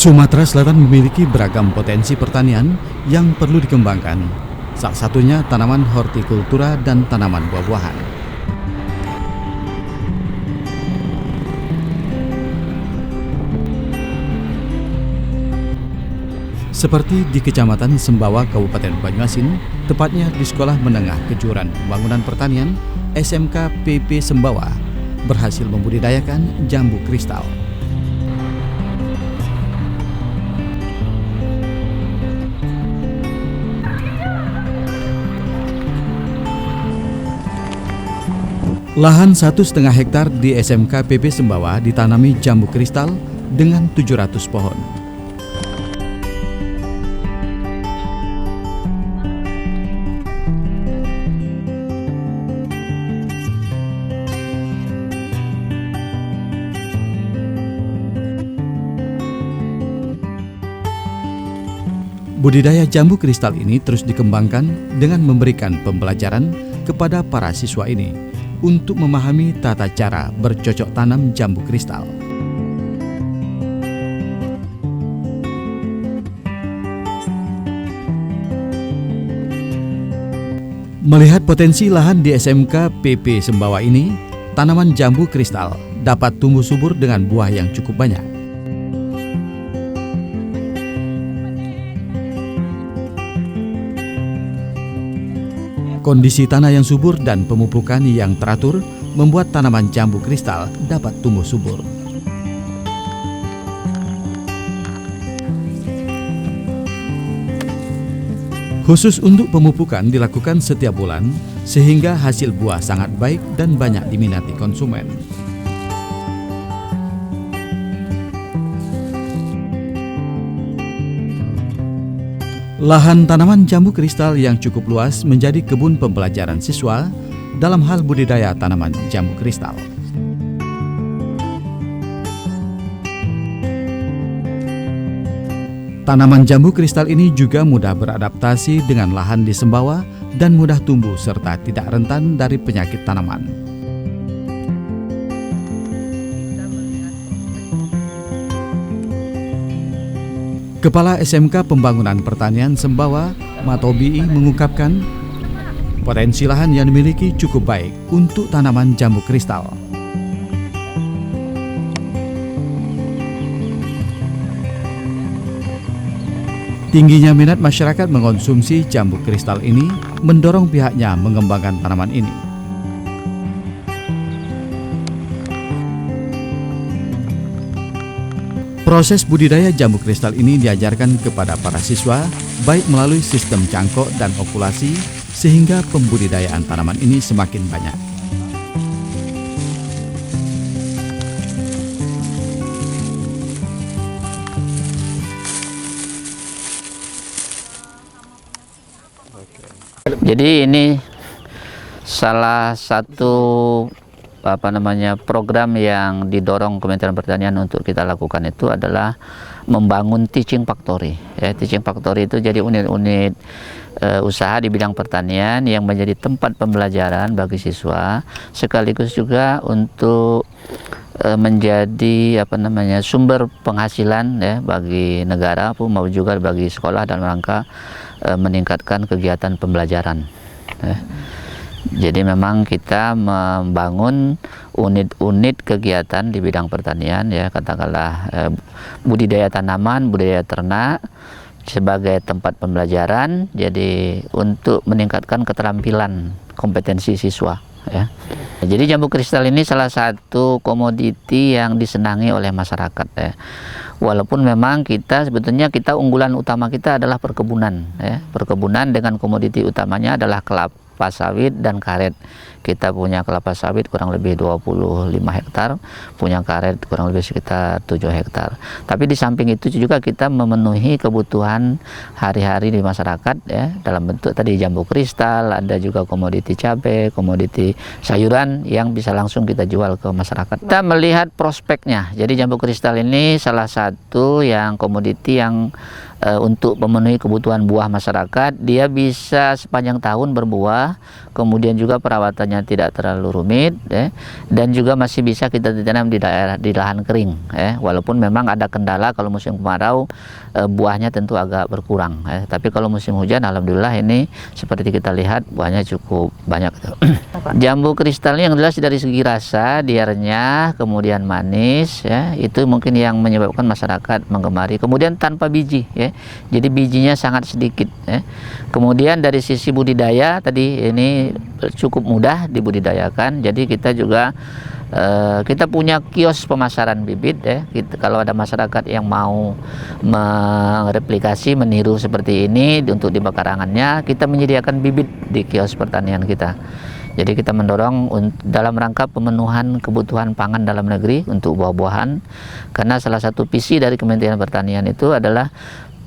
Sumatera Selatan memiliki beragam potensi pertanian yang perlu dikembangkan. Salah satunya tanaman hortikultura dan tanaman buah-buahan. Seperti di Kecamatan Sembawa, Kabupaten Banyuasin, tepatnya di Sekolah Menengah Kejuruan Pembangunan Pertanian SMK PP Sembawa, berhasil membudidayakan jambu kristal. Lahan 1,5 hektar di SMK PP Sembawa ditanami jambu kristal dengan 700 pohon. Budidaya jambu kristal ini terus dikembangkan dengan memberikan pembelajaran kepada para siswa ini untuk memahami tata cara bercocok tanam jambu kristal. Melihat potensi lahan di SMK PP Sembawa ini, tanaman jambu kristal dapat tumbuh subur dengan buah yang cukup banyak. Kondisi tanah yang subur dan pemupukan yang teratur membuat tanaman jambu kristal dapat tumbuh subur. Khusus untuk pemupukan dilakukan setiap bulan sehingga hasil buah sangat baik dan banyak diminati konsumen. Lahan tanaman jambu kristal yang cukup luas menjadi kebun pembelajaran siswa dalam hal budidaya tanaman jambu kristal. Tanaman jambu kristal ini juga mudah beradaptasi dengan lahan di Sembawa dan mudah tumbuh serta tidak rentan dari penyakit tanaman. Kepala SMK Pembangunan Pertanian Sembawa, Matobi, mengungkapkan potensi lahan yang dimiliki cukup baik untuk tanaman jambu kristal. Tingginya minat masyarakat mengonsumsi jambu kristal ini mendorong pihaknya mengembangkan tanaman ini. Proses budidaya jambu kristal ini diajarkan kepada para siswa baik melalui sistem cangkok dan okulasi sehingga pembudidayaan tanaman ini semakin banyak. Jadi ini salah satu program yang didorong Kementerian Pertanian untuk kita lakukan itu adalah membangun teaching factory. Teaching factory itu jadi unit-unit usaha di bidang pertanian yang menjadi tempat pembelajaran bagi siswa, sekaligus juga untuk menjadi sumber penghasilan bagi negara maupun juga bagi sekolah dalam rangka meningkatkan kegiatan pembelajaran. Jadi memang kita membangun unit-unit kegiatan di bidang pertanian, katakanlah budidaya tanaman, budidaya ternak sebagai tempat pembelajaran, jadi untuk meningkatkan keterampilan kompetensi siswa. Jadi jambu kristal ini salah satu komoditi yang disenangi oleh masyarakat. Walaupun memang sebetulnya unggulan utama kita adalah perkebunan. Perkebunan dengan komoditi utamanya adalah kelapa sawit dan karet. Kita punya kelapa sawit kurang lebih 25 hektar, punya karet kurang lebih sekitar 7 hektar. Tapi di samping itu juga kita memenuhi kebutuhan hari-hari di masyarakat dalam bentuk tadi jambu kristal, ada juga komoditi cabai, komoditi sayuran yang bisa langsung kita jual ke masyarakat. Kita melihat prospeknya. Jadi jambu kristal ini salah satu yang komoditi yang untuk memenuhi kebutuhan buah masyarakat. Dia bisa sepanjang tahun berbuah, kemudian juga perawatannya tidak terlalu rumit, dan juga masih bisa kita tanam di lahan kering, walaupun memang ada kendala kalau musim kemarau, buahnya tentu agak berkurang, tapi kalau musim hujan alhamdulillah ini seperti kita lihat buahnya cukup banyak. Jambu kristal ini yang jelas dari segi rasa dia renyah, kemudian manis, itu mungkin yang menyebabkan masyarakat menggemari. Kemudian tanpa biji, jadi bijinya sangat sedikit. Kemudian dari sisi budidaya tadi ini cukup mudah dibudidayakan. Jadi kita juga kita punya kios pemasaran bibit, kalau ada masyarakat yang mau mereplikasi, meniru seperti ini untuk di pekarangannya, kita menyediakan bibit di kios pertanian kita. Jadi kita mendorong dalam rangka pemenuhan kebutuhan pangan dalam negeri untuk buah-buahan, karena salah satu visi dari Kementerian Pertanian itu adalah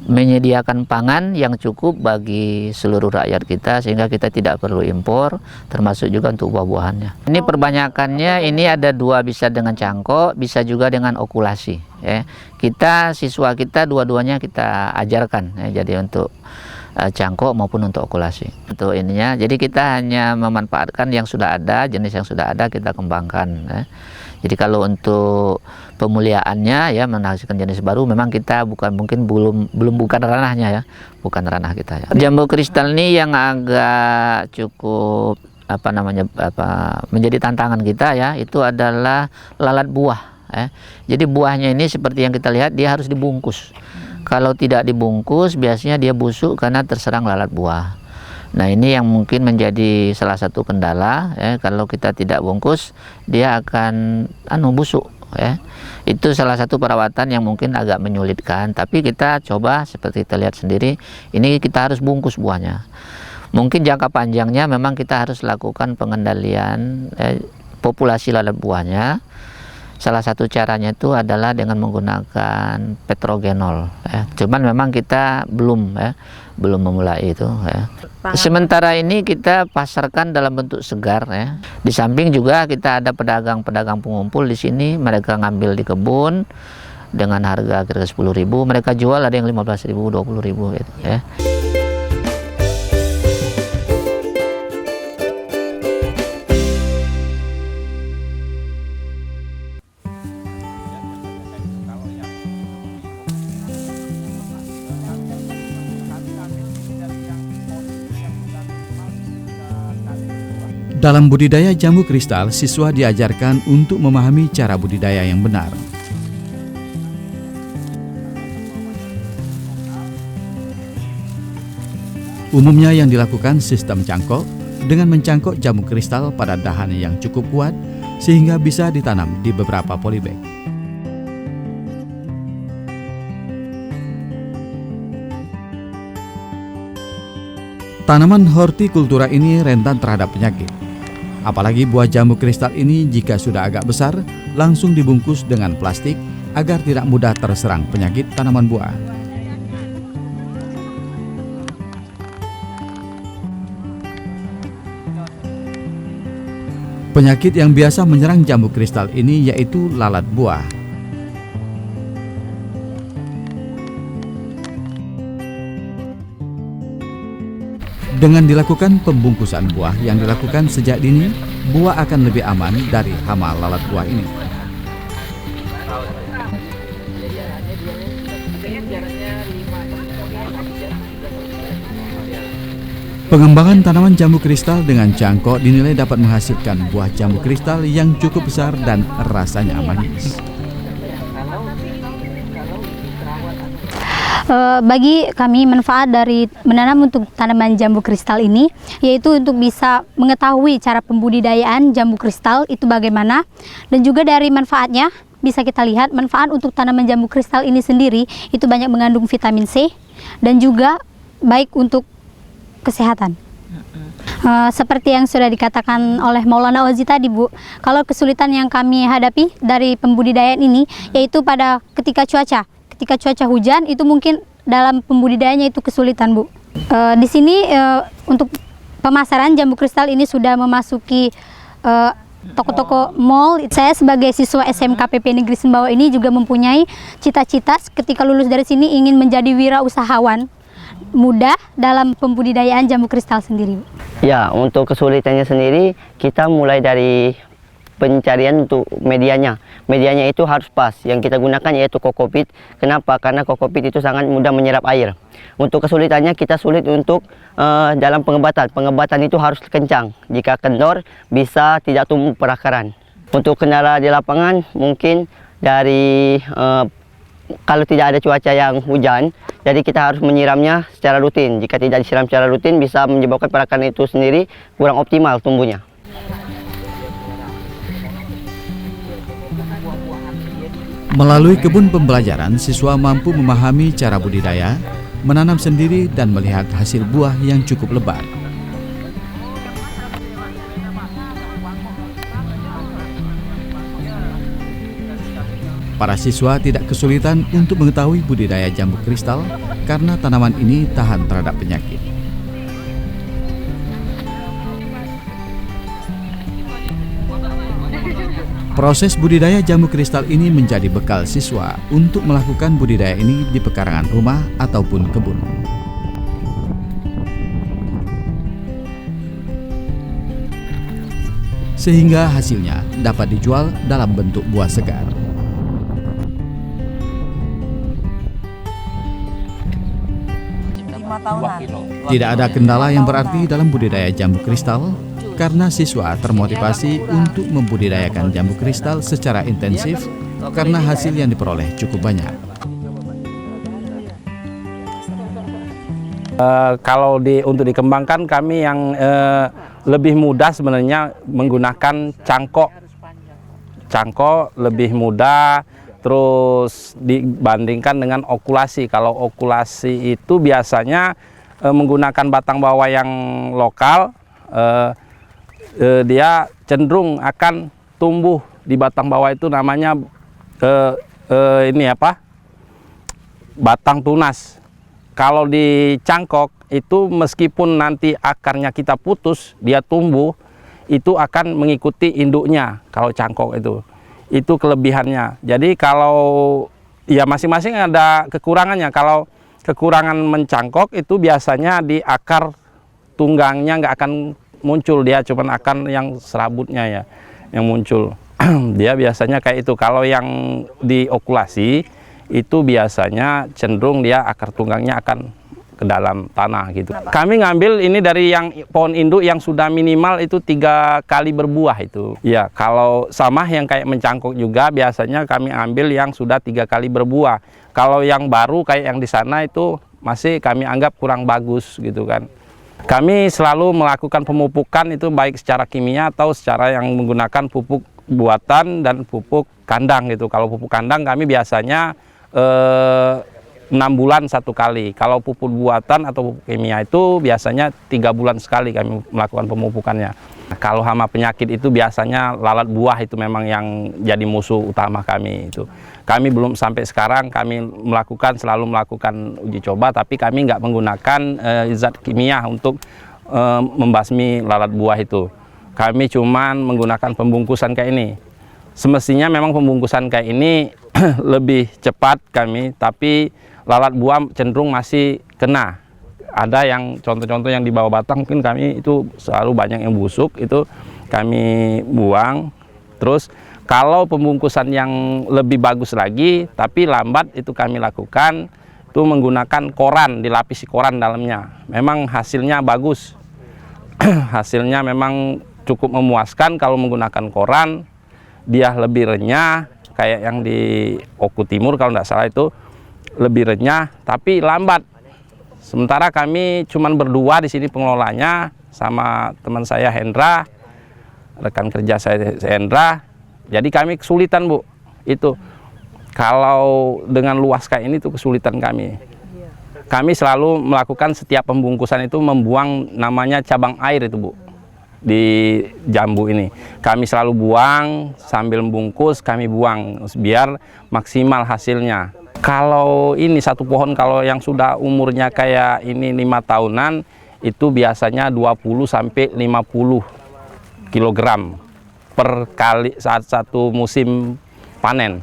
menyediakan pangan yang cukup bagi seluruh rakyat kita, sehingga kita tidak perlu impor, termasuk juga untuk buah-buahannya. Ini perbanyakannya ini ada dua, bisa dengan cangkok, bisa juga dengan okulasi. Siswa kita dua-duanya kita ajarkan, jadi untuk cangkok maupun untuk okulasi. Untuk ininya, jadi kita hanya memanfaatkan yang sudah ada, jenis yang sudah ada kita kembangkan. Jadi kalau untuk pemuliaannya menghasilkan jenis baru, memang kita bukan ranahnya, bukan ranah kita. Jambu kristal ini yang agak cukup menjadi tantangan kita, itu adalah lalat buah. Jadi buahnya ini seperti yang kita lihat, dia harus dibungkus. Kalau tidak dibungkus biasanya dia busuk karena terserang lalat buah. Nah ini yang mungkin menjadi salah satu kendala, kalau kita tidak bungkus dia akan busuk. Itu salah satu perawatan yang mungkin agak menyulitkan, tapi kita coba seperti kita lihat sendiri, ini kita harus bungkus buahnya. Mungkin jangka panjangnya memang kita harus lakukan pengendalian populasi lalat buahnya. Salah satu caranya itu adalah dengan menggunakan petrogenol. Cuman memang kita belum memulai itu. Sementara ini kita pasarkan dalam bentuk segar. Di samping juga kita ada pedagang-pedagang pengumpul di sini. Mereka ngambil di kebun dengan harga kira-kira 10.000. Mereka jual ada yang 15.000, 20.000 gitu. Dalam budidaya jambu kristal, siswa diajarkan untuk memahami cara budidaya yang benar. Umumnya yang dilakukan sistem cangkok dengan mencangkok jambu kristal pada dahan yang cukup kuat sehingga bisa ditanam di beberapa polybag. Tanaman hortikultura ini rentan terhadap penyakit. Apalagi buah jambu kristal ini jika sudah agak besar, langsung dibungkus dengan plastik agar tidak mudah terserang penyakit tanaman buah. Penyakit yang biasa menyerang jambu kristal ini yaitu lalat buah. Dengan dilakukan pembungkusan buah yang dilakukan sejak dini, buah akan lebih aman dari hama lalat buah ini. Pengembangan tanaman jambu kristal dengan cangkok dinilai dapat menghasilkan buah jambu kristal yang cukup besar dan rasanya manis. Bagi kami manfaat dari menanam untuk tanaman jambu kristal ini yaitu untuk bisa mengetahui cara pembudidayaan jambu kristal itu bagaimana, dan juga dari manfaatnya bisa kita lihat manfaat untuk tanaman jambu kristal ini sendiri itu banyak mengandung vitamin C dan juga baik untuk kesehatan. Seperti yang sudah dikatakan oleh Maulana Ozi tadi, Bu, kalau kesulitan yang kami hadapi dari pembudidayaan ini yaitu pada ketika cuaca hujan itu mungkin dalam pembudidayaannya itu kesulitan, Bu. Di sini untuk pemasaran jambu kristal ini sudah memasuki toko-toko mall. Saya sebagai siswa SMK PP Negeri Sembawah ini juga mempunyai cita-cita ketika lulus dari sini ingin menjadi wirausahawan muda dalam pembudidayaan jambu kristal sendiri. Ya, untuk kesulitannya sendiri kita mulai dari pencarian untuk medianya. Medianya itu harus pas. Yang kita gunakan yaitu kokopit. Kenapa? Karena kokopit itu sangat mudah menyerap air. Untuk kesulitannya kita sulit untuk dalam pengebatan. Pengebatan itu harus kencang. Jika kendor bisa tidak tumbuh perakaran. Untuk kendala di lapangan mungkin dari kalau tidak ada cuaca yang hujan, jadi kita harus menyiramnya secara rutin. Jika tidak disiram secara rutin bisa menyebabkan perakaran itu sendiri kurang optimal tumbuhnya. Melalui kebun pembelajaran, siswa mampu memahami cara budidaya, menanam sendiri dan melihat hasil buah yang cukup lebat. Para siswa tidak kesulitan untuk mengetahui budidaya jambu kristal karena tanaman ini tahan terhadap penyakit. Proses budidaya jambu kristal ini menjadi bekal siswa untuk melakukan budidaya ini di pekarangan rumah ataupun kebun. Sehingga hasilnya dapat dijual dalam bentuk buah segar. Tidak ada kendala yang berarti dalam budidaya jambu kristal, karena siswa termotivasi untuk membudidayakan jambu kristal secara intensif karena hasil yang diperoleh cukup banyak. Kalau untuk dikembangkan kami yang lebih mudah sebenarnya menggunakan cangkok. Cangkok lebih mudah, terus dibandingkan dengan okulasi. Kalau okulasi itu biasanya menggunakan batang bawah yang lokal, dia cenderung akan tumbuh di batang bawah itu namanya batang tunas. Kalau di cangkok itu meskipun nanti akarnya kita putus, dia tumbuh, itu akan mengikuti induknya. Kalau cangkok itu kelebihannya. Jadi kalau ya masing-masing ada kekurangannya. Kalau kekurangan mencangkok itu biasanya di akar tunggangnya nggak akan muncul, dia cuman akan yang serabutnya ya yang muncul. Dia biasanya kayak itu. Kalau yang diokulasi itu biasanya cenderung dia akar tunggangnya akan ke dalam tanah gitu. Kami ngambil ini dari yang pohon induk yang sudah minimal itu 3 kali berbuah itu. Ya, kalau sama yang kayak mencangkok juga biasanya kami ambil yang sudah 3 kali berbuah. Kalau yang baru kayak yang di sana itu masih kami anggap kurang bagus gitu kan. Kami selalu melakukan pemupukan itu baik secara kimia atau secara yang menggunakan pupuk buatan dan pupuk kandang gitu. Kalau pupuk kandang kami biasanya 6 bulan 1 kali. Kalau pupuk buatan atau pupuk kimia itu biasanya 3 bulan sekali kami melakukan pemupukannya. Kalau hama penyakit itu biasanya lalat buah itu memang yang jadi musuh utama kami itu. Kami belum sampai sekarang kami selalu melakukan uji coba, tapi kami nggak menggunakan zat kimia untuk membasmi lalat buah itu. Kami cuman menggunakan pembungkusan kayak ini. Semestinya memang pembungkusan kayak ini lebih cepat kami, tapi lalat buah cenderung masih kena. Ada yang contoh-contoh yang di bawah batang mungkin kami itu selalu banyak yang busuk, itu kami buang. Terus kalau pembungkusan yang lebih bagus lagi tapi lambat itu kami lakukan itu menggunakan koran, dilapisi koran dalamnya. Memang hasilnya bagus. Hasilnya memang cukup memuaskan kalau menggunakan koran. Dia lebih renyah kayak yang di Oku Timur kalau tidak salah itu lebih renyah tapi lambat. Sementara kami cuman berdua di sini pengelolanya sama teman saya Hendra, rekan kerja saya Hendra. Jadi kami kesulitan Bu, itu kalau dengan luas kayak ini tuh kesulitan kami. Kami selalu melakukan setiap pembungkusan itu membuang namanya cabang air itu Bu, di jambu ini. Kami selalu buang sambil membungkus, kami buang biar maksimal hasilnya. Kalau ini satu pohon kalau yang sudah umurnya kayak ini 5 tahunan itu biasanya 20 sampai 50 kilogram per kali saat satu musim panen.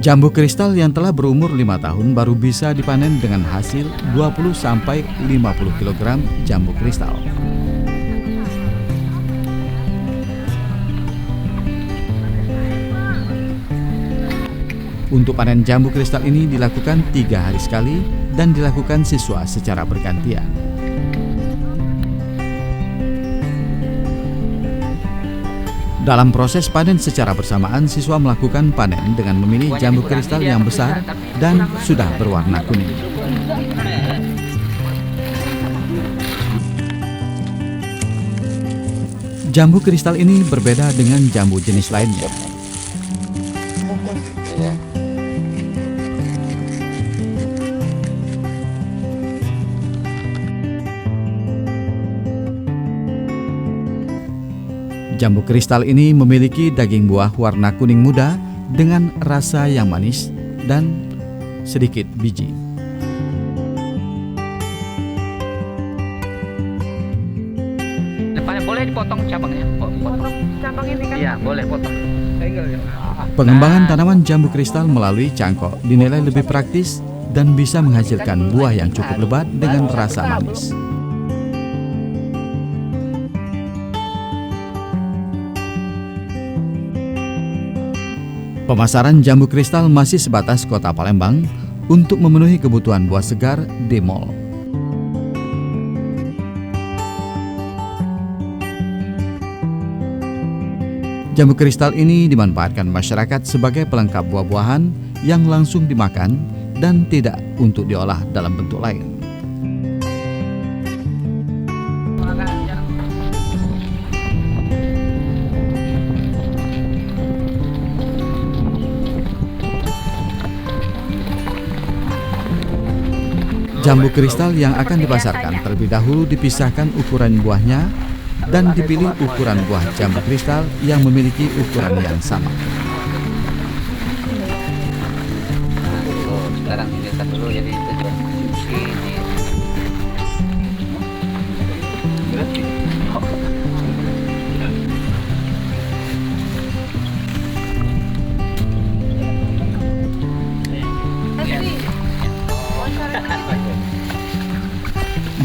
Jambu kristal yang telah berumur 5 tahun baru bisa dipanen dengan hasil 20-50 kg jambu kristal. Untuk panen jambu kristal ini dilakukan 3 hari sekali dan dilakukan siswa secara bergantian. Dalam proses panen secara bersamaan, siswa melakukan panen dengan memilih jambu kristal yang besar dan sudah berwarna kuning. Jambu kristal ini berbeda dengan jambu jenis lainnya. Jambu kristal ini memiliki daging buah warna kuning muda dengan rasa yang manis dan sedikit biji. Depannya boleh dipotong cabangnya. Potong cabang ini kan? Iya, boleh potong. Pengembangan tanaman jambu kristal melalui cangkok dinilai lebih praktis dan bisa menghasilkan buah yang cukup lebat dengan rasa manis. Pemasaran jambu kristal masih sebatas Kota Palembang untuk memenuhi kebutuhan buah segar di mal. Jambu kristal ini dimanfaatkan masyarakat sebagai pelengkap buah-buahan yang langsung dimakan dan tidak untuk diolah dalam bentuk lain. Jambu kristal yang akan dipasarkan terlebih dahulu dipisahkan ukuran buahnya dan dipilih ukuran buah jambu kristal yang memiliki ukuran yang sama. Sekarang dilihat dulu jadi tujuan sini.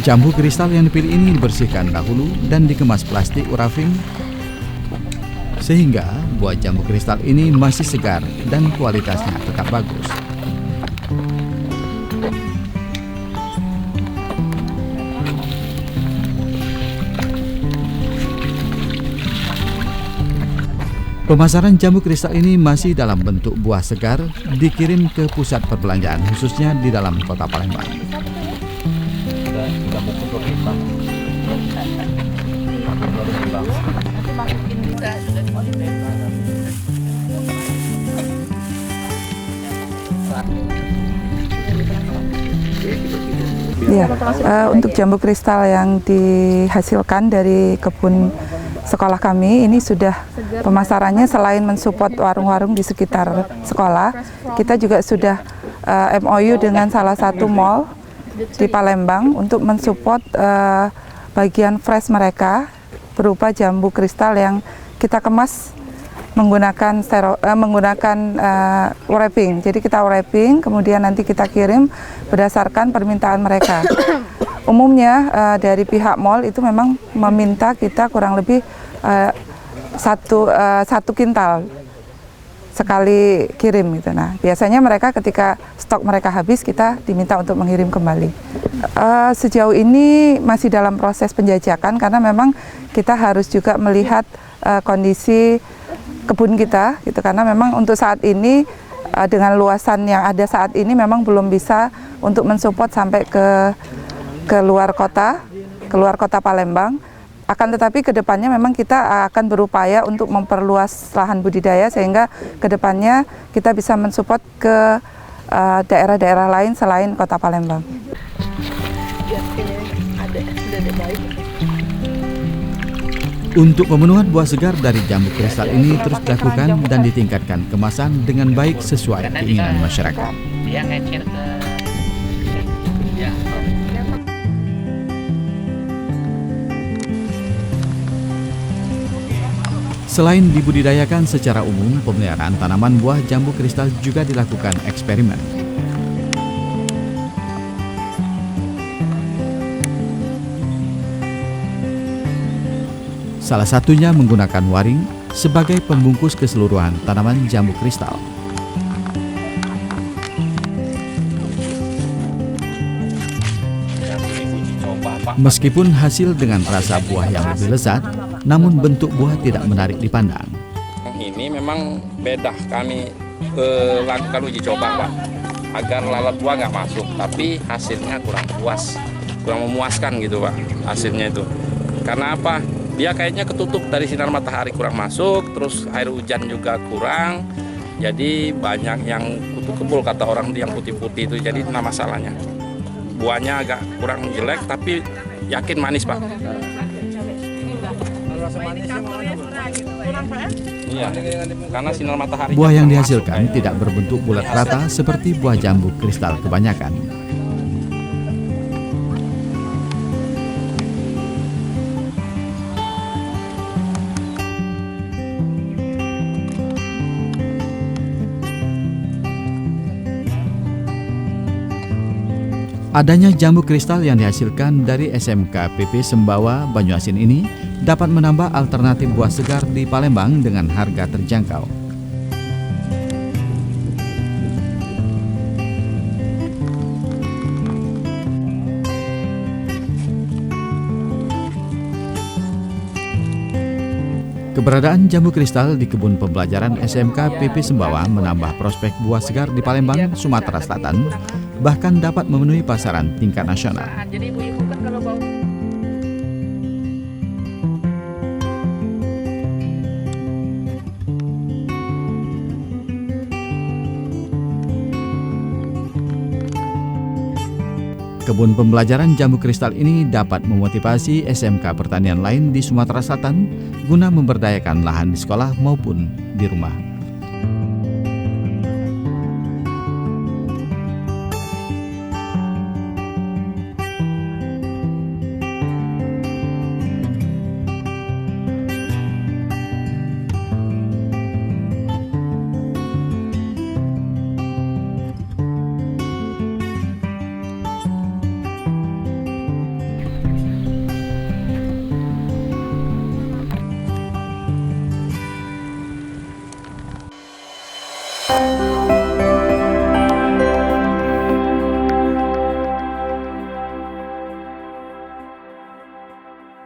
Jambu kristal yang dipilih ini dibersihkan dahulu dan dikemas plastik urafing sehingga buah jambu kristal ini masih segar dan kualitasnya tetap bagus. Pemasaran jambu kristal ini masih dalam bentuk buah segar dikirim ke pusat perbelanjaan khususnya di dalam Kota Palembang. Ya, untuk jambu kristal yang dihasilkan dari kebun sekolah kami ini sudah pemasarannya selain mensupport warung-warung di sekitar sekolah, kita juga sudah MOU dengan salah satu mall di Palembang untuk mensupport bagian fresh mereka berupa jambu kristal yang kita kemas menggunakan wrapping. Jadi kita wrapping, kemudian nanti kita kirim berdasarkan permintaan mereka. Umumnya dari pihak mall itu memang meminta kita kurang lebih satu kintal sekali kirim gitu. Nah, biasanya mereka ketika stok mereka habis kita diminta untuk mengirim kembali. Sejauh ini masih dalam proses penjajakan karena memang kita harus juga melihat kondisi kebun kita gitu, karena memang untuk saat ini dengan luasan yang ada saat ini memang belum bisa untuk mensupport sampai ke luar kota Palembang. Akan tetapi kedepannya memang kita akan berupaya untuk memperluas lahan budidaya sehingga kedepannya kita bisa mensupport ke daerah-daerah lain selain Kota Palembang. Ya, kayaknya ada baik. Untuk pemenuhan buah segar dari jambu kristal ini terus dilakukan dan ditingkatkan kemasan dengan baik sesuai keinginan masyarakat. Dia ngecer ke ya. Selain dibudidayakan secara umum, pemeliharaan tanaman buah jambu kristal juga dilakukan eksperimen. Salah satunya menggunakan waring sebagai pembungkus keseluruhan tanaman jambu kristal. Meskipun hasil dengan rasa buah yang lebih lezat, namun bentuk buah tidak menarik dipandang. Ini memang beda, kami lakukan uji coba Pak, agar lalat buah nggak masuk, tapi hasilnya kurang puas, kurang memuaskan gitu Pak hasilnya itu. Karena apa? Dia kayaknya ketutup dari sinar matahari kurang masuk, terus air hujan juga kurang, jadi banyak yang kutu kebul kata orang yang putih-putih itu, jadi nah masalahnya. Buahnya agak kurang jelek, tapi yakin manis Pak. Iya, karena sinar matahari. Buah yang dihasilkan tidak berbentuk bulat rata seperti buah jambu kristal kebanyakan. Adanya jambu kristal yang dihasilkan dari SMK PP Sembawa Banyuasin ini dapat menambah alternatif buah segar di Palembang dengan harga terjangkau. Keberadaan jambu kristal di kebun pembelajaran SMK PP Sembawa menambah prospek buah segar di Palembang, Sumatera Selatan, bahkan dapat memenuhi pasaran tingkat nasional. Kebun pembelajaran jambu kristal ini dapat memotivasi SMK pertanian lain di Sumatera Selatan guna memberdayakan lahan di sekolah maupun di rumah.